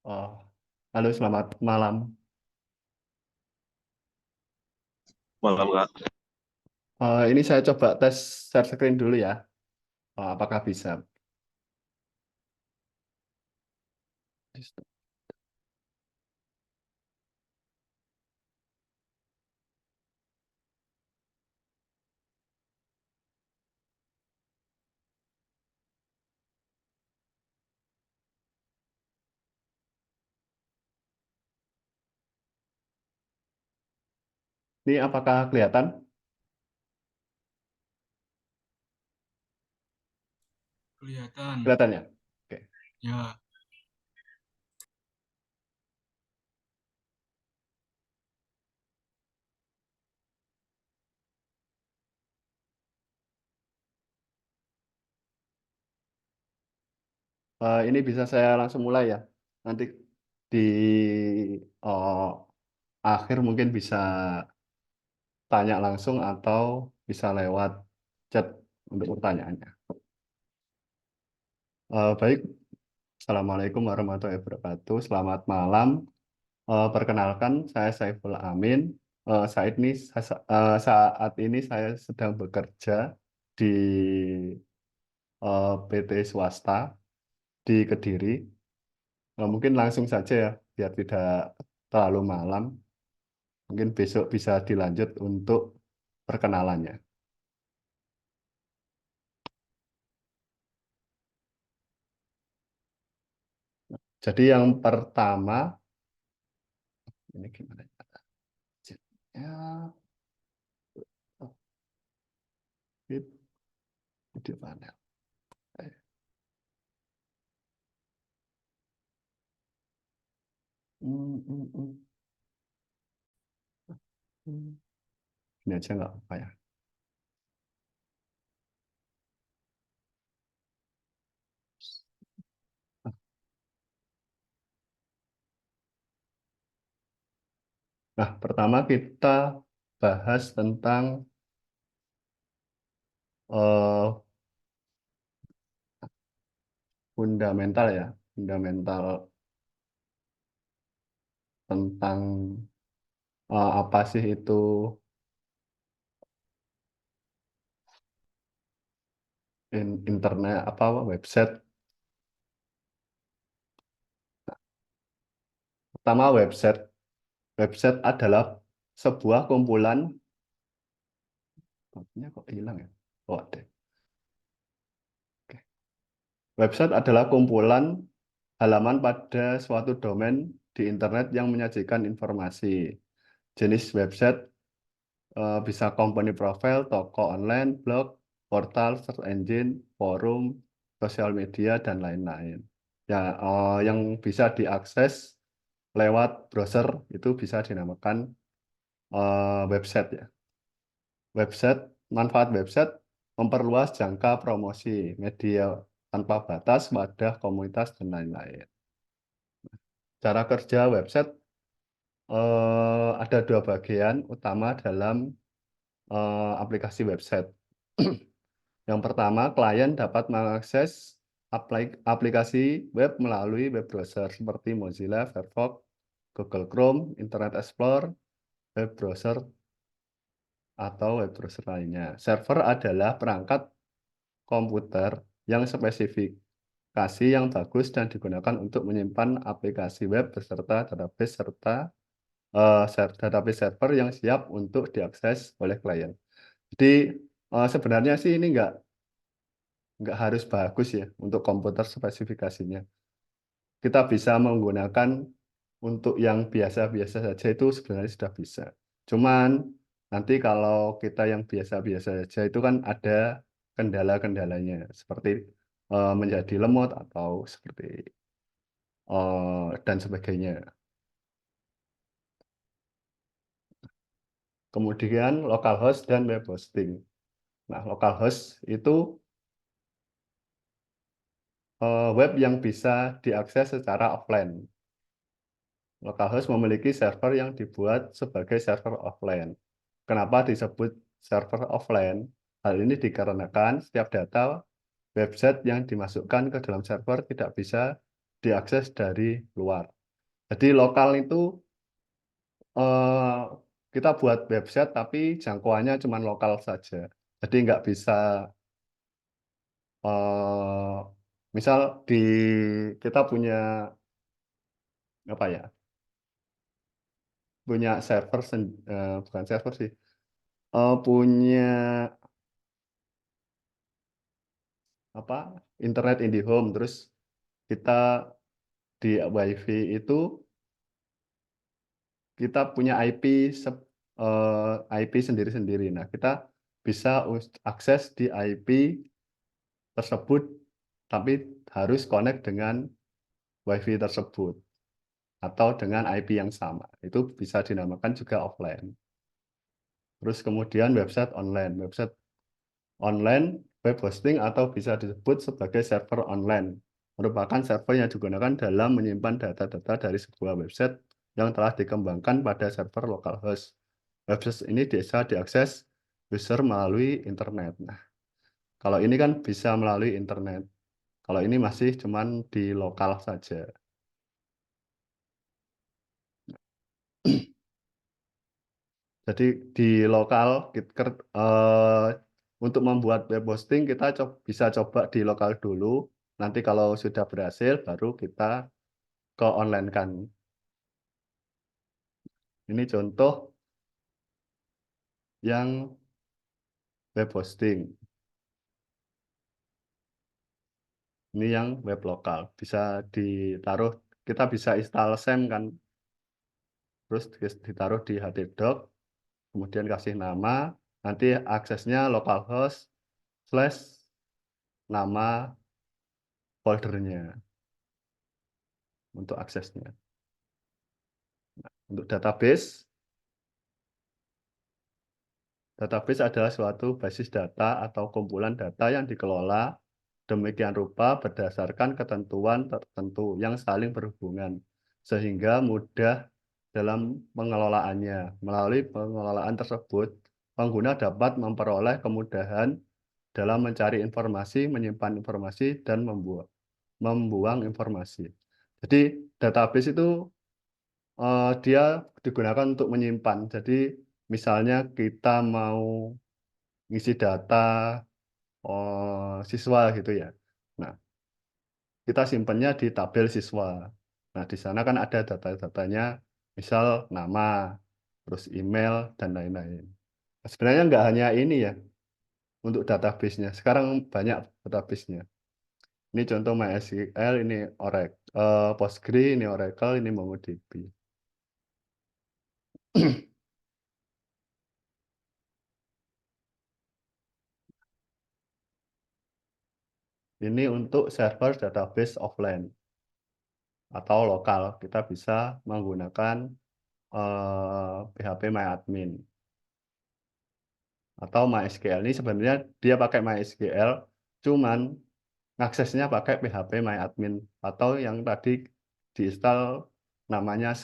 Oh, halo, selamat malam. Malam Kak. Ini saya coba tes share screen dulu ya. Apakah bisa? Ini apakah kelihatan? Kelihatan. Kelihatan ya? Oke. Ya, Ini bisa saya langsung mulai ya. Nanti di eh, akhir mungkin bisa tanya langsung atau bisa lewat chat untuk pertanyaannya. Baik, Assalamualaikum warahmatullahi wabarakatuh. Selamat malam. Perkenalkan, saya Saiful Amin. Saat ini saya sedang bekerja di PT swasta di Kediri. Mungkin langsung saja ya, biar tidak terlalu malam. Mungkin besok bisa dilanjut untuk perkenalannya. Jadi yang pertama, ini gimana ya? Video panel. Eh, hmm. Ini aja nggak apa ya. Nah, pertama kita bahas tentang eh, fundamental ya, fundamental tentang apa sih itu internet, apa website. Pertama, website. Website adalah sebuah kumpulan. Botnya kok hilang ya? Oh, ada. Oke. Website adalah kumpulan halaman pada suatu domain di internet yang menyajikan informasi. Jenis website bisa company profile, toko online, blog, portal, search engine, forum, sosial media, dan lain-lain. Ya, yang bisa diakses lewat browser itu bisa dinamakan website ya. Website, manfaat website memperluas jangka promosi, media tanpa batas, wadah komunitas, dan lain-lain. Cara kerja website ada dua bagian utama dalam aplikasi website. Yang pertama, klien dapat mengakses aplikasi web melalui web browser seperti Mozilla, Firefox, Google Chrome, Internet Explorer, web browser, atau web browser lainnya. Server adalah perangkat komputer yang spesifikasi yang bagus dan digunakan untuk menyimpan aplikasi web beserta database serta database server yang siap untuk diakses oleh klien. Jadi sebenarnya sih ini nggak harus bagus ya untuk komputer spesifikasinya. Kita bisa menggunakan untuk yang biasa-biasa saja itu sebenarnya sudah bisa. Cuman nanti kalau kita yang biasa-biasa saja itu kan ada kendala-kendalanya seperti menjadi lemot atau seperti dan sebagainya. Kemudian localhost dan web hosting. Nah, localhost itu web yang bisa diakses secara offline. Localhost memiliki server yang dibuat sebagai server offline. Kenapa disebut server offline? Hal ini dikarenakan setiap data website yang dimasukkan ke dalam server tidak bisa diakses dari luar. Jadi lokal itu kita buat website tapi jangkauannya cuma lokal saja. Jadi nggak bisa misal kita punya apa ya, punya server bukan server sih, punya apa, internet IndiHome, terus kita di WiFi itu kita punya IP sendiri-sendiri. Nah, kita bisa akses di IP tersebut, tapi harus connect dengan WiFi tersebut atau dengan IP yang sama. Itu bisa dinamakan juga offline. Terus kemudian website online. Website online, web hosting atau bisa disebut sebagai server online, merupakan server yang digunakan dalam menyimpan data-data dari sebuah website yang telah dikembangkan pada server localhost. Website ini bisa diakses user melalui internet. Nah, kalau ini kan bisa melalui internet. Kalau ini masih cuman di lokal saja. Jadi di lokal untuk membuat web hosting kita bisa coba di lokal dulu. Nanti kalau sudah berhasil baru kita ke online kan. Ini contoh yang web hosting. Ini yang web lokal. Bisa ditaruh, kita bisa install SAM kan. Terus ditaruh di htdoc, kemudian kasih nama. Nanti aksesnya localhost slash nama foldernya untuk aksesnya. Untuk database, database adalah suatu basis data atau kumpulan data yang dikelola demikian rupa berdasarkan ketentuan tertentu yang saling berhubungan, sehingga mudah dalam pengelolaannya. Melalui pengelolaan tersebut, pengguna dapat memperoleh kemudahan dalam mencari informasi, menyimpan informasi, dan membuang informasi. Jadi database itu dia digunakan untuk menyimpan. Jadi misalnya kita mau ngisi data siswa gitu ya. Nah, kita simpannya di tabel siswa. Nah, di sana kan ada data-datanya, misal nama, terus email, dan lain-lain. Nah, sebenarnya nggak hanya ini ya, untuk database-nya. Sekarang banyak database-nya. Ini contoh MySQL, ini Oracle, Postgre, ini Oracle, ini MongoDB. Ini untuk server database offline atau lokal. Kita bisa menggunakan PHP atau MySQL. Ini sebenarnya dia pakai MySQL, cuman aksesnya pakai PHP atau yang tadi diinstal namanya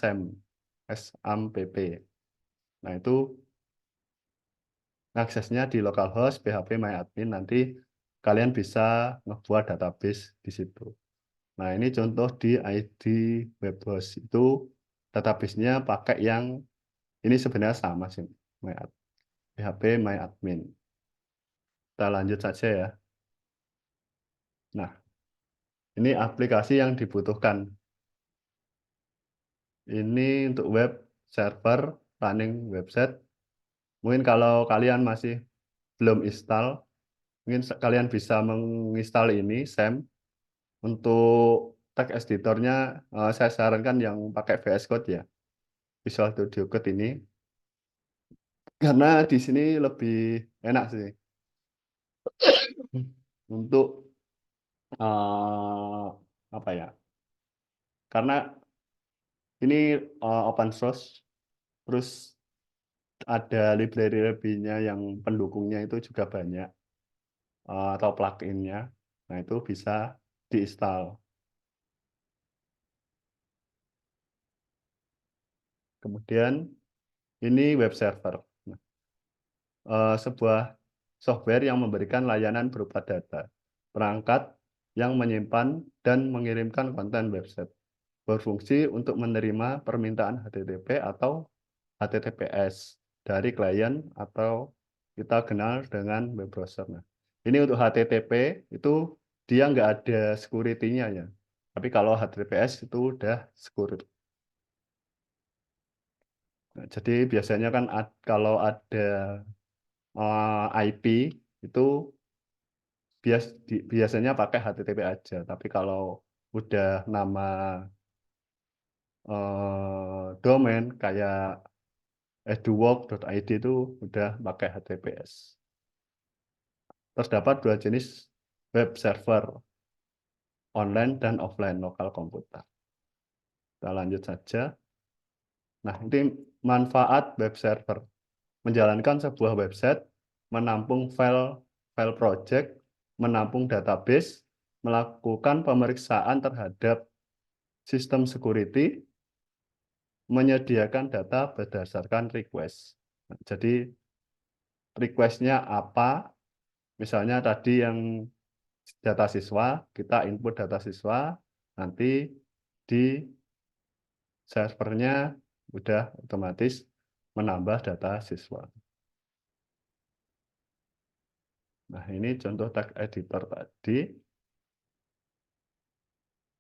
SAMPP. Nah, itu aksesnya di localhost PHP nanti kalian bisa ngebuat database di situ. Nah, ini contoh di ID webhost itu database-nya pakai yang ini sebenarnya sama sih, PHP MyAdmin. Kita lanjut saja ya. Nah, ini aplikasi yang dibutuhkan. Ini untuk web server, running website. Mungkin kalau kalian masih belum install, mungkin kalian bisa menginstal ini, SAM. Untuk text editornya, saya sarankan yang pakai VS Code ya, Visual Studio Code ini. Karena di sini lebih enak sih. Untuk apa ya? Karena ini open source, terus ada library-nya yang pendukungnya itu juga banyak, atau plugin-nya. Nah, itu bisa diinstal. Kemudian ini web server. Nah, sebuah software yang memberikan layanan berupa data, perangkat yang menyimpan dan mengirimkan konten website. berfungsi untuk menerima permintaan HTTP atau HTTPS dari klien atau kita kenal dengan web browser. Nah, ini untuk HTTP itu dia nggak ada security-nya ya. Tapi kalau HTTPS itu udah security. Nah, jadi biasanya kan kalau ada IP itu biasanya pakai HTTP aja. Tapi kalau udah nama domain kayak eduwork.id itu udah pakai HTTPS. Terdapat dua jenis web server, online dan offline lokal komputer. Kita lanjut saja. Nah, ini manfaat web server. Menjalankan sebuah website, menampung file project, menampung database, melakukan pemeriksaan terhadap sistem security, menyediakan data berdasarkan request. Nah, jadi request-nya apa? Misalnya tadi yang data siswa, kita input data siswa, nanti di servernya udah otomatis menambah data siswa. Nah, ini contoh tag editor tadi.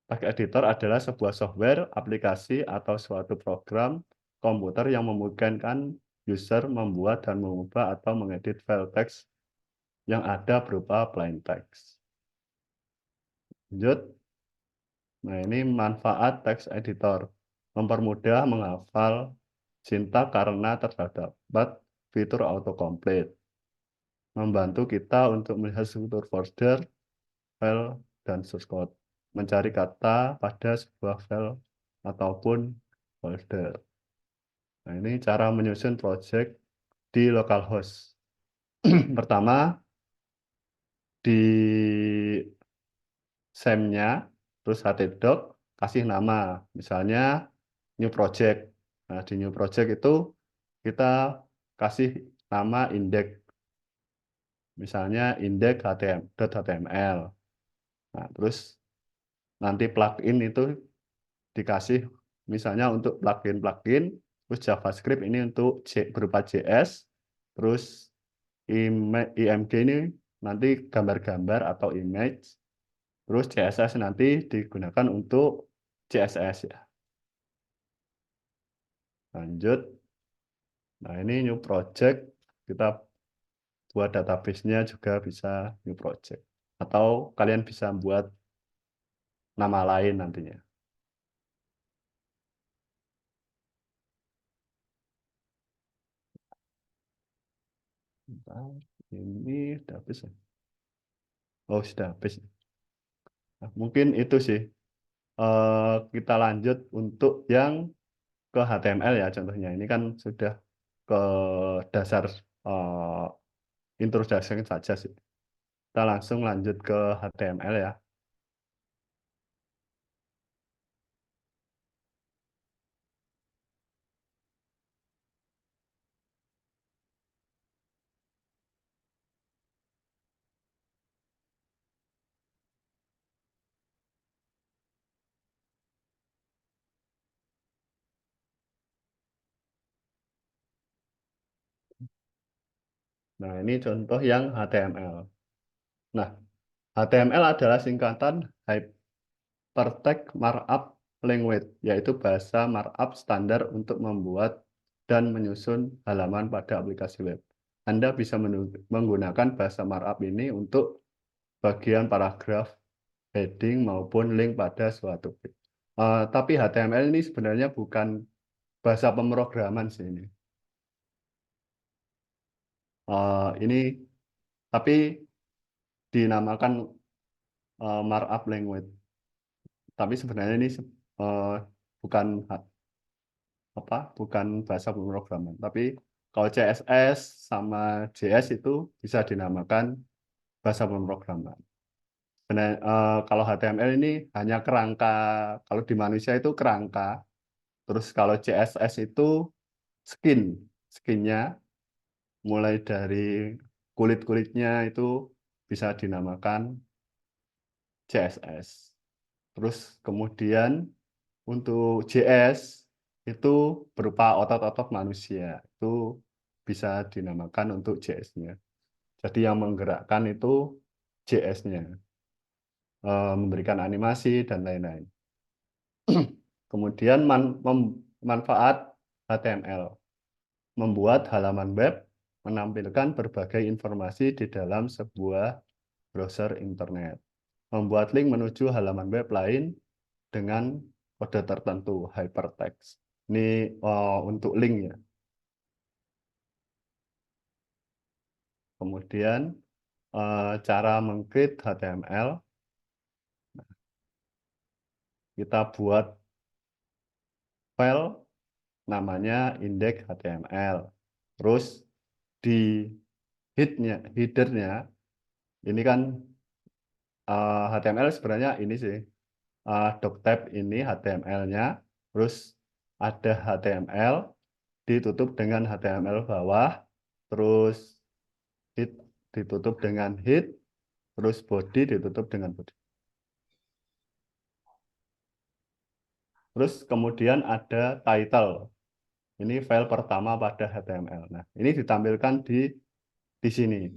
Tag editor adalah sebuah software, aplikasi, atau suatu program komputer yang memungkinkan user membuat dan mengubah atau mengedit file teks yang ada berupa plain text. Lanjut. Nah, ini manfaat text editor. Mempermudah menghafal sintak karena terdapat fitur autocomplete. Membantu kita untuk melihat struktur folder, file, dan source code. Mencari kata pada sebuah file ataupun folder. Nah, ini cara menyusun project di localhost. Pertama, di SEM-nya, terus htdoc, kasih nama. Misalnya new project. Nah, di new project itu kita kasih nama index. Misalnya index.html. Nah, terus nanti plugin itu dikasih misalnya untuk plugin, terus JavaScript ini untuk berupa JS, terus IMG ini nanti gambar-gambar atau image, terus CSS nanti digunakan untuk CSS ya. Lanjut. Nah, ini new project, kita buat database-nya juga bisa new project. Atau kalian bisa buat nama lain nantinya. Bentar, ini udah habis ya? Oh, sudah habis. Nah, mungkin itu sih. Kita lanjut untuk yang ke HTML ya contohnya. Ini kan sudah ke dasar eh, introduction saja sih. Kita langsung lanjut ke HTML ya. Nah, ini contoh yang HTML. Nah, HTML adalah singkatan Hypertext Markup Language, yaitu bahasa markup standar untuk membuat dan menyusun halaman pada aplikasi web. Anda bisa menggunakan bahasa markup ini untuk bagian paragraf, heading, maupun link pada suatu page. Tapi HTML ini sebenarnya bukan bahasa pemrograman sih ini. Ini tapi dinamakan markup language. Tapi sebenarnya ini bukan bukan bahasa pemrograman. Tapi kalau CSS sama JS itu bisa dinamakan bahasa pemrograman. Benar, kalau HTML ini hanya kerangka, kalau di manusia itu kerangka. Terus kalau CSS itu skinnya, mulai dari kulit-kulitnya itu bisa dinamakan CSS. Terus kemudian Untuk JS itu berupa otot-otot manusia. Itu bisa dinamakan untuk JS-nya. Jadi yang menggerakkan itu JS-nya, memberikan animasi dan lain-lain. Kemudian manfaat HTML, membuat halaman web menampilkan berbagai informasi di dalam sebuah browser internet. Membuat link menuju halaman web lain dengan kode tertentu, hypertext. Ini untuk link ya. Kemudian cara mengcreate HTML, kita buat file namanya index HTML. Terus di headernya ini kan HTML sebenarnya ini sih doctype ini HTML-nya, terus ada HTML ditutup dengan HTML bawah, terus head ditutup dengan head, terus body ditutup dengan body. Terus kemudian ada title. Ini file pertama pada HTML. Nah, ini ditampilkan di sini.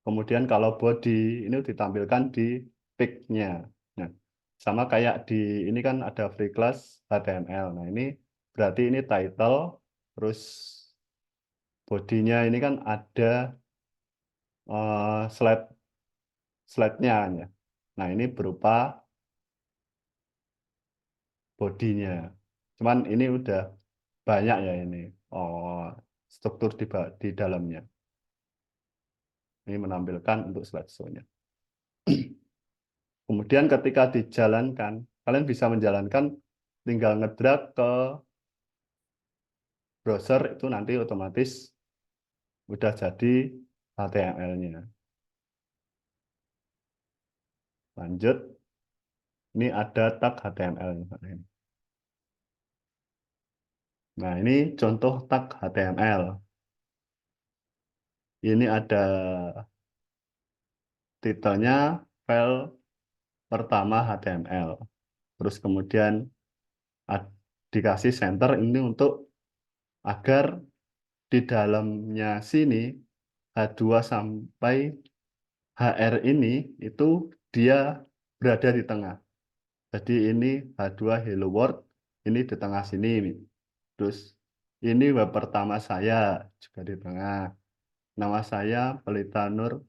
Kemudian kalau body ini ditampilkan di pic-nya. Nah, sama kayak di ini kan ada free class HTML. Nah, ini berarti ini title, terus bodinya ini kan ada slide-nya ya. Nah, ini berupa bodinya. Cuman ini udah banyak ya ini struktur di dalamnya. Ini menampilkan untuk slideshow-nya. Kemudian ketika dijalankan, kalian bisa menjalankan tinggal ngedrag ke browser itu nanti otomatis udah jadi HTML-nya. Lanjut, ini ada tag HTML. Nah, ini contoh tag HTML. Ini ada titelnya file pertama HTML. Terus kemudian dikasih center ini untuk agar di dalamnya sini H2 sampai HR ini itu dia berada di tengah. Jadi ini H2 Hello World, ini di tengah sini. Terus ini web pertama saya juga di tengah. Nama saya Pelita Nur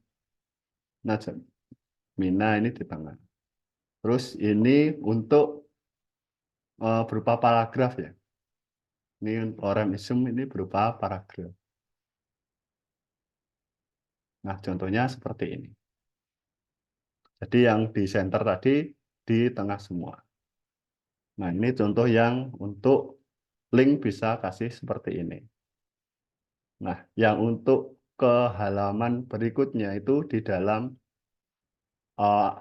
Najamina ini di tengah. Terus ini untuk berupa paragraf ya. Ini lorem issum ini berupa paragraf. Nah, contohnya seperti ini. Jadi yang di center tadi di tengah semua. Nah, ini contoh yang untuk link bisa kasih seperti ini. Nah, yang untuk ke halaman berikutnya itu di dalam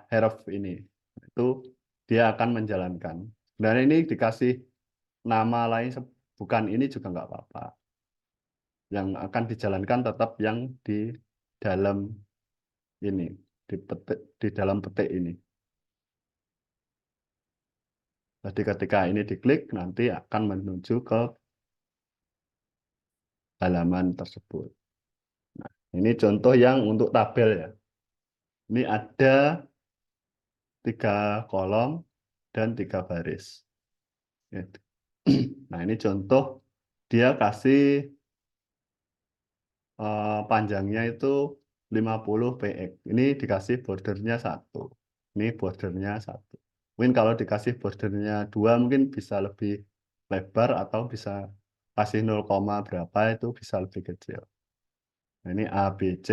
href ini. Itu dia akan menjalankan. Dan ini dikasih nama lain, bukan ini juga nggak apa-apa. Yang akan dijalankan tetap yang di dalam ini, di dalam petik ini. Jadi ketika ini diklik, nanti akan menuju ke halaman tersebut. Nah, ini contoh yang untuk tabel ya. Ini ada 3 kolom dan 3 baris. Gitu. Nah, ini contoh dia kasih panjangnya itu 50 px. Ini dikasih bordernya 1. Ini bordernya 1. Mungkin kalau dikasih bordernya 2 mungkin bisa lebih lebar atau bisa kasih 0, berapa itu bisa lebih kecil. Nah, ini A, B, C.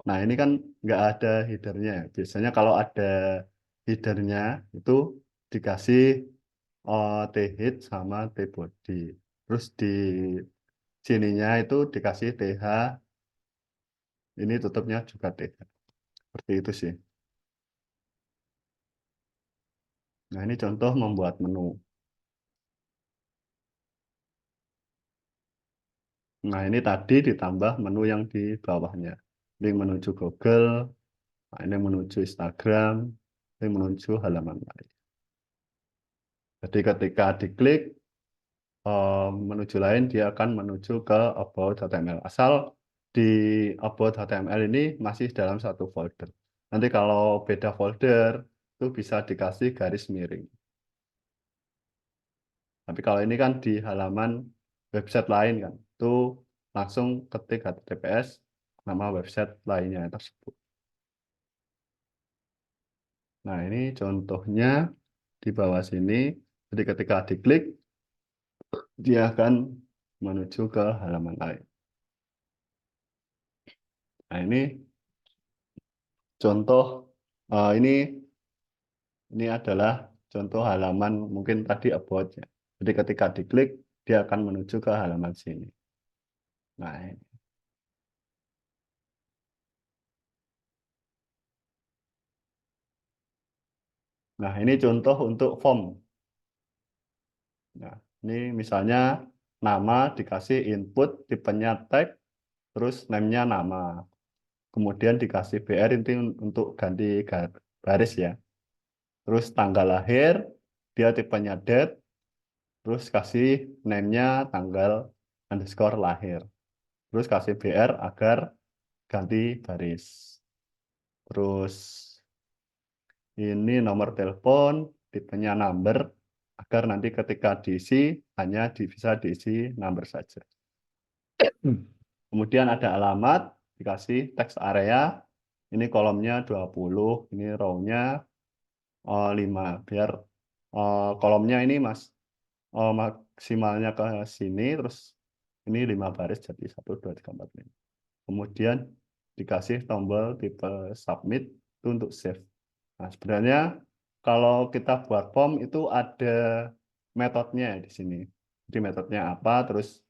Nah, ini kan nggak ada headernya. Biasanya kalau ada headernya itu dikasih T-head sama T-body. Terus di sininya itu dikasih TH, ini tutupnya juga TH. Seperti itu sih. Nah, ini contoh membuat menu. Nah, ini tadi ditambah menu yang di bawahnya. Link menuju Google, Nah, ini menuju Instagram, ini menuju halaman lain. Jadi ketika diklik menuju lain, dia akan menuju ke about.html. Asal di about.html ini masih dalam satu folder. Nanti kalau beda folder, itu bisa dikasih garis miring. Tapi kalau ini kan di halaman website lain kan, itu langsung ketik HTTPS nama website lainnya tersebut. Nah, ini contohnya di bawah sini. Jadi ketika diklik, dia akan menuju ke halaman lain. Nah, ini contoh, ini adalah contoh halaman mungkin tadi about ya. Jadi ketika diklik, dia akan menuju ke halaman sini. Nah, ini contoh untuk form. Nah, ini misalnya nama dikasih input, tipenya tag, terus name-nya nama. Kemudian dikasih BR itu untuk ganti baris ya. Terus tanggal lahir, dia tipenya date, terus kasih name-nya tanggal underscore lahir. Terus kasih BR agar ganti baris. Terus ini nomor telepon, tipenya number, agar nanti ketika diisi, hanya bisa diisi number saja. Kemudian ada alamat, dikasih text area, ini kolomnya 20, ini row-nya 5, biar kolomnya ini maksimalnya ke sini, terus ini 5 baris, jadi 1, 2, 3, 4, 5. Kemudian dikasih tombol tipe submit, itu untuk save. Nah, sebenarnya kalau kita buat form itu ada metodenya di sini. Jadi metodenya apa, terus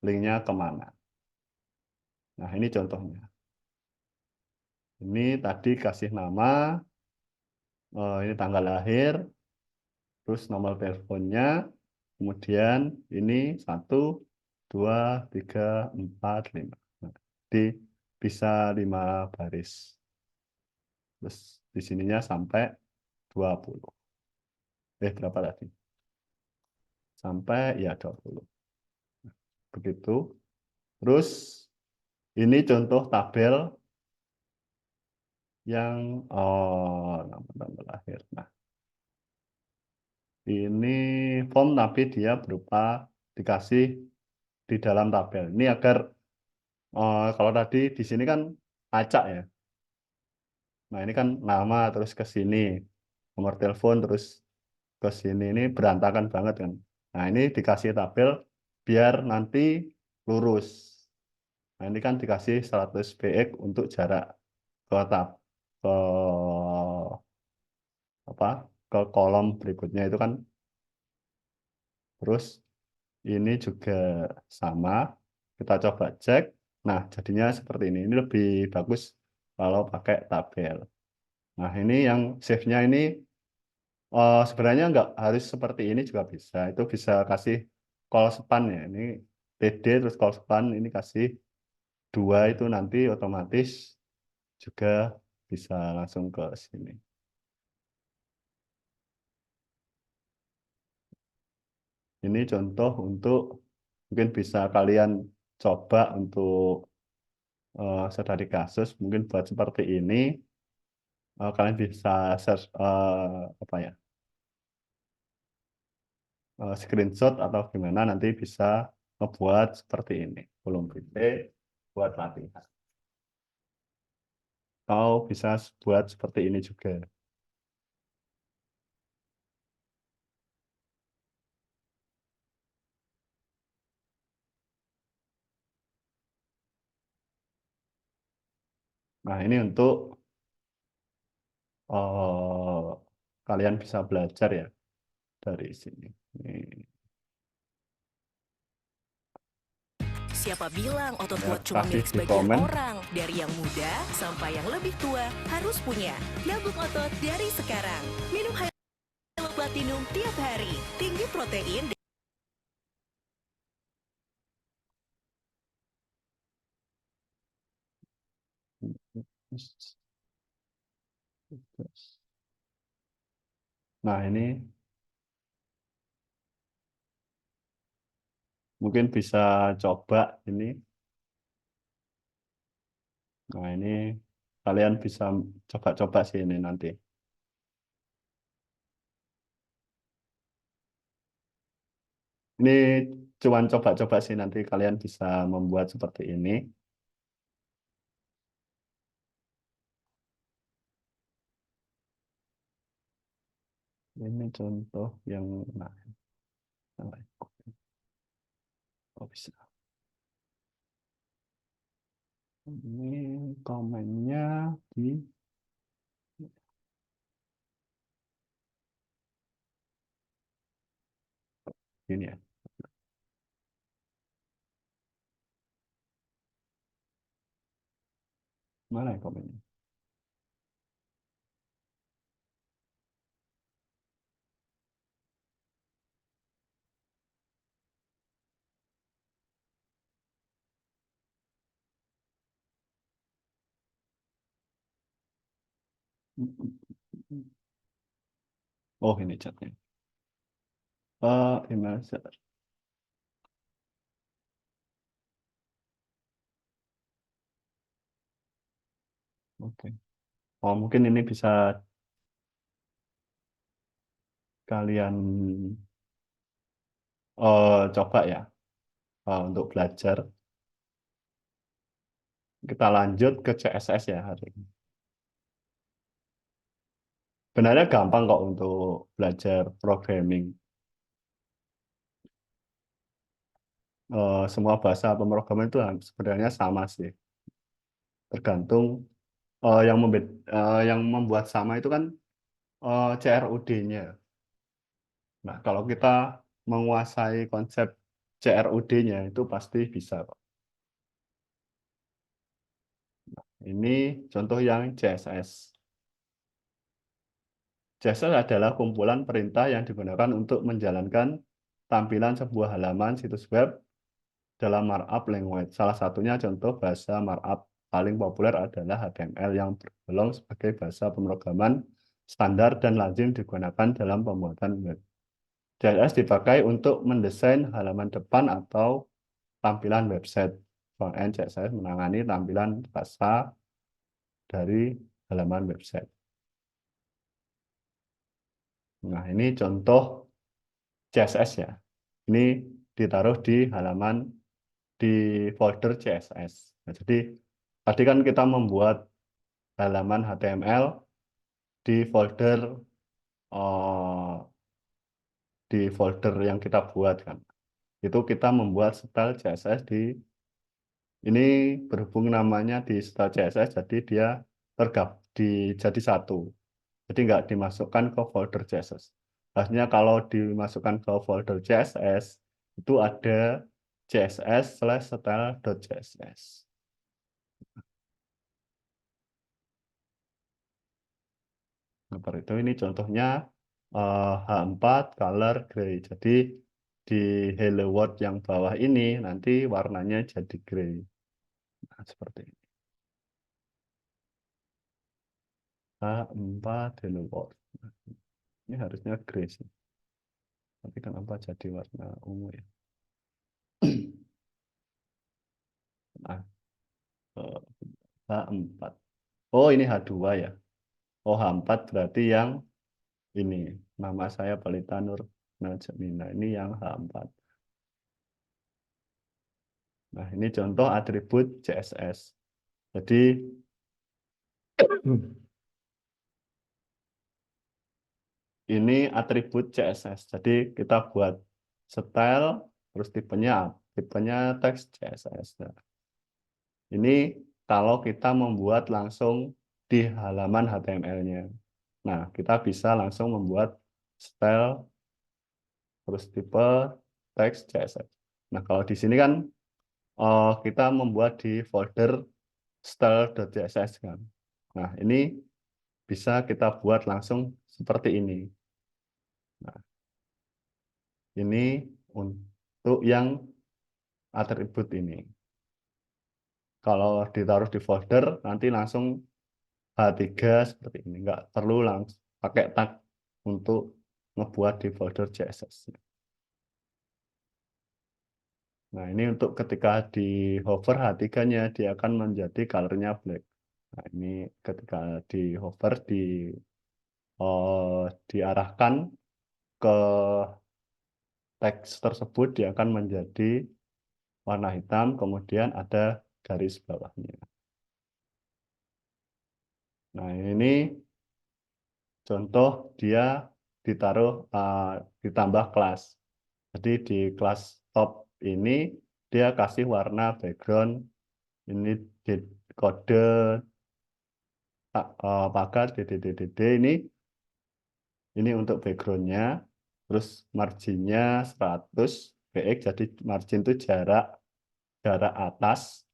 linknya kemana. Nah, ini contohnya. Ini tadi kasih nama, ini tanggal lahir, terus nomor teleponnya, kemudian ini 1, 2, 3, 4, 5. Nah, jadi bisa 5 baris. Terus di sininya sampai 20. Berapa tadi? Sampai ya 20. Begitu. Terus ini contoh tabel yang nama tanggal lahir. Nah, ini form tapi dia berupa dikasih di dalam tabel. Ini agar kalau tadi di sini kan acak ya. Nah, ini kan nama terus ke sini, nomor telepon terus ke sini, ini berantakan banget kan. Nah, ini dikasih tabel biar nanti lurus. Nah, ini kan dikasih 100 px untuk jarak ke tab ke apa? Ke kolom berikutnya itu kan. Terus ini juga sama. Kita coba cek. Nah, jadinya seperti ini. Ini lebih bagus kalau pakai tabel. Nah, ini yang save-nya ini sebenarnya nggak harus seperti ini juga bisa. Itu bisa kasih call span ya. Ini TD terus call span ini kasih 2 itu nanti otomatis juga bisa langsung ke sini. Ini contoh untuk mungkin bisa kalian coba untuk sedari kasus mungkin buat seperti ini. Kalian bisa search apa ya, screenshot atau gimana nanti bisa ngebuat seperti ini kolom PT buat latihan. Atau bisa buat seperti ini juga. Nah, ini untuk kalian bisa belajar ya dari sini. Ini Siapa bilang otot ya, kuat cuma kasih milik di sebagian komen. orang? Dari yang muda sampai yang lebih tua harus punya. Nabung otot dari sekarang. Minum Hello Platinum tiap hari. Tinggi protein. Nah, ini mungkin bisa coba ini. Nah, ini kalian bisa coba-coba sih ini nanti. Ini cuman coba-coba sih, nanti kalian bisa membuat seperti ini. Ini contoh yang nah, oh, bisa. Ini komennya di ini ya. Mana ya komennya? Oh, ini chatnya. Email share. Oke. Oh, mungkin ini bisa kalian coba ya untuk belajar. Kita lanjut ke CSS ya hari ini. Sebenarnya gampang kok untuk belajar programming. Semua bahasa pemrograman itu sebenarnya sama sih. Tergantung yang membuat sama itu kan CRUD-nya. Nah, kalau kita menguasai konsep CRUD-nya itu pasti bisa kok. Ini contoh yang CSS. CSS adalah kumpulan perintah yang digunakan untuk menjalankan tampilan sebuah halaman situs web dalam markup language. Salah satunya contoh bahasa markup paling populer adalah HTML yang tergolong sebagai bahasa pemrograman standar dan lazim digunakan dalam pembuatan web. CSS dipakai untuk mendesain halaman depan atau tampilan website. Front-end CSS menangani tampilan rasa dari halaman website. Nah, ini contoh CSS ya. Ini ditaruh di halaman di folder CSS. Nah, jadi tadi kan kita membuat halaman HTML di folder yang kita buat kan. Itu kita membuat style CSS di ini berhubung namanya di style CSS, jadi dia jadi satu. Jadi nggak dimasukkan ke folder CSS. Harusnya kalau dimasukkan ke folder CSS itu ada css/style.css. Seperti itu, ini contohnya H4 color gray. Jadi di hello world yang bawah ini nanti warnanya jadi gray. Nah, seperti ini. H4 hello world. Nah, ini harusnya gray sih. Tapi kenapa jadi warna ungu ya? Nah, H4. Oh, ini H2 ya. Oh, H4 berarti yang ini. Nama saya Pelita Nur Najmina. Ini yang H4. Nah, ini contoh atribut CSS. Jadi, ini atribut CSS. Jadi, kita buat style, terus tipenya teks CSS. Nah, ini kalau kita membuat langsung di halaman HTML-nya. Nah, kita bisa langsung membuat style, terus tipe teks CSS. Nah, kalau di sini kan kita membuat di folder style.css kan. Nah, ini bisa kita buat langsung seperti ini. Nah, ini untuk yang atribut ini. Kalau ditaruh di folder, nanti langsung H3 seperti ini. Nggak perlu langsung pakai tag untuk ngebuat di folder CSS. Nah, ini untuk ketika di hover H3-nya, dia akan menjadi color-nya black. Nah, ini ketika di hover, diarahkan ke teks tersebut, dia akan menjadi warna hitam, kemudian ada garis bawahnya. Nah, ini contoh dia ditambah kelas. Jadi di kelas top ini dia kasih warna background ini di kode pagar DDDD ini untuk backgroundnya, terus marginnya 100 px, jadi margin itu jarak atas,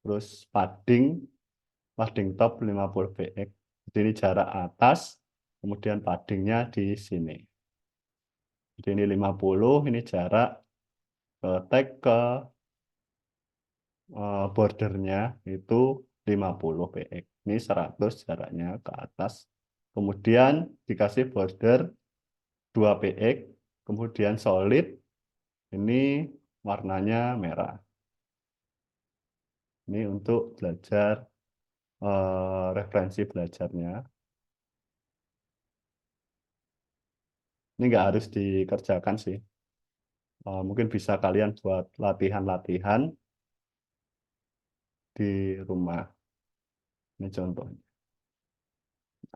terus padding top 50 px. Jadi ini jarak atas, kemudian paddingnya di sini. Jadi ini 50, ini jarak tag ke bordernya itu 50 px. Ini 100 jaraknya ke atas. Kemudian dikasih border 2 px, kemudian solid, ini warnanya merah. Ini untuk belajar referensi belajarnya. Ini nggak harus dikerjakan sih. Mungkin bisa kalian buat latihan-latihan di rumah. Ini contohnya.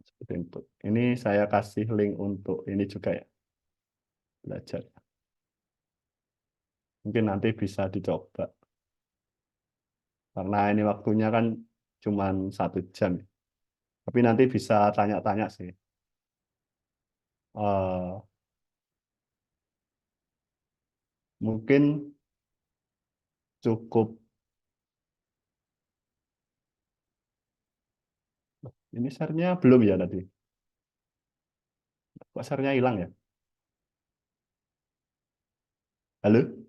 Seperti itu. Ini saya kasih link untuk ini juga ya, belajar. Mungkin nanti bisa dicoba. Karena ini waktunya kan cuma 1 jam. Tapi nanti bisa tanya-tanya sih. Mungkin cukup. Ini share-nya belum ya tadi? Kok share-nya hilang ya? Halo?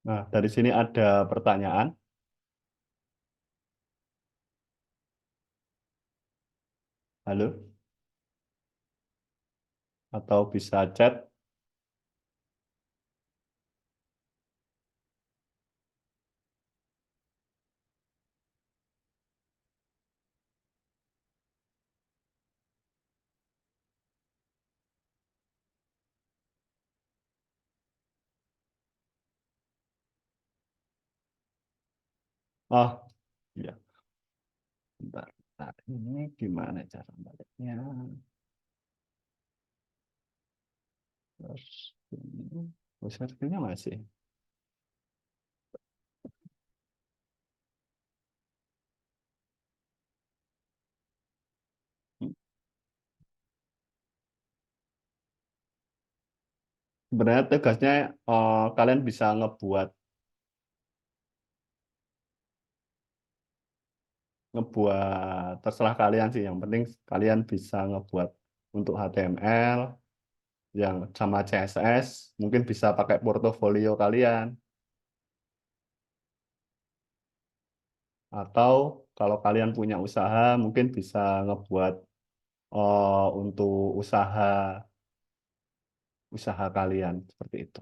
Nah, dari sini ada pertanyaan. Halo? Atau bisa chat. Oh, iya. Bentar. Nah, ini gimana cara baliknya? Terus ini, share-nya masih. Sebenarnya tugasnya kalian bisa ngebuat terserah kalian sih. Yang penting kalian bisa ngebuat untuk HTML yang sama CSS, mungkin bisa pakai portofolio kalian. Atau kalau kalian punya usaha, mungkin bisa ngebuat untuk usaha kalian seperti itu.